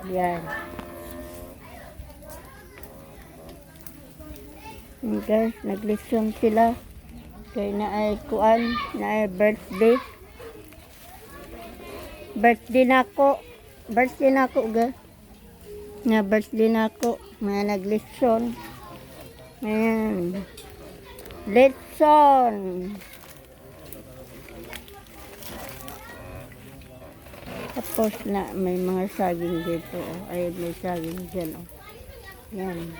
Yan. Yan guys, nag-lesson sila. Kaya na ay kuan, na ay birthday. Birthday nako. Birthday nako ga. Nga birthday nako. May nag-lesson. Ayan. Lesson. Tapos na may mga saging dito. Ayun, may saging dyan. Yan.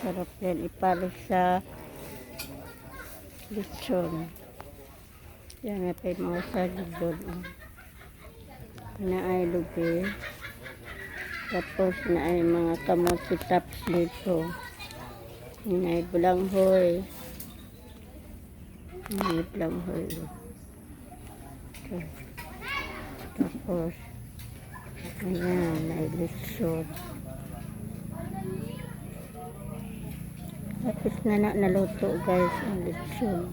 Sarap yan. Ipalo sa lechon. Yan, may mga saging doon. Na ay lubi. Tapos na ay mga kamote tops dito. Yan ay bulanghoy. Yan ay bulanghoy. Okay. Tapos ayan, ay lechon. Tapos na naluto guys ang lechon.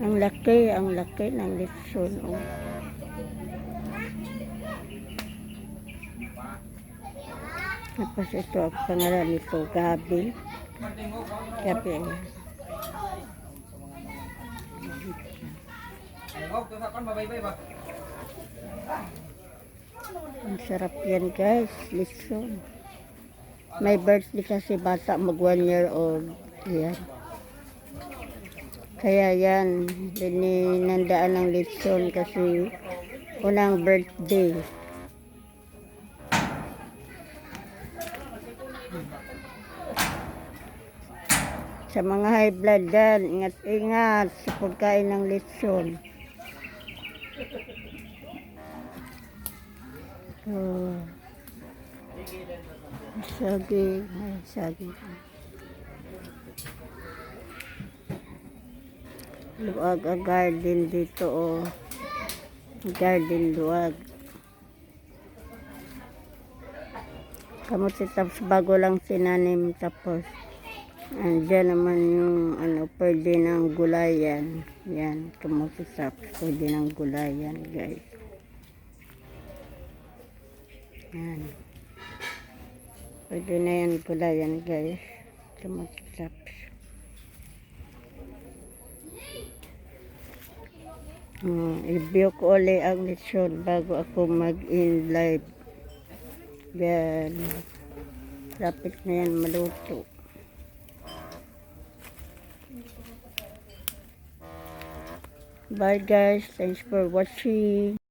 Ang laki ng lechon. Oh. Tapos ito ang pangalan nito, gabi. Gabi. Ang sarap yan guys, lechon. May birthday kasi bata mag 1 year old. Yan. Kaya yan, dininandaan ng lechon kasi unang birthday. Sa mga high blood dyan, ingat-ingat sa pagkain ng lechon. Oh. Saging, ay saging. Luwag ang garden dito, oh. Garden luwag. Kamuti tapos bago lang sinanim tapos. Andiyan naman yung pwede ng gulayan. Yan, kamuti tapos pwede ng gulayan, guys. Yan. Pwede na yan gulayan guys. Kamuti tapos. I-view ko ulit ang lechon bago ako mag-in live. Yan. Lapit na yan maluto. Bye guys. Thanks for watching.